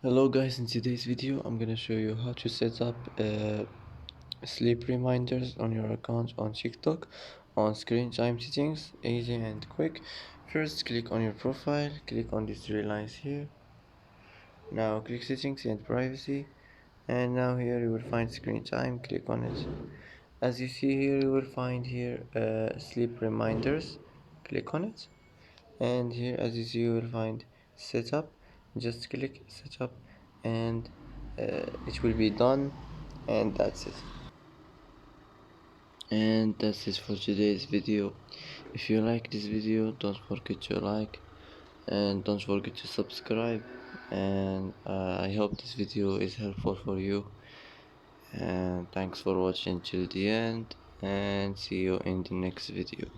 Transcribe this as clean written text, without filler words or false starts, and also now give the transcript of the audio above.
Hello guys, in today's video I'm gonna show you how to set up sleep reminders on your account on TikTok on screen time settings. Easy and quick. First click on your profile, click on these three lines here. Now click settings and privacy, and now here you will find screen time. Click on it. As you see here, you will find here sleep reminders. Click on it, and here as you see you will find setup. Just click setup, and it will be done, and that's it for today's video. If you like this video, don't forget to like and don't forget to subscribe, and I hope this video is helpful for you, and thanks for watching till the end, and see you in the next video.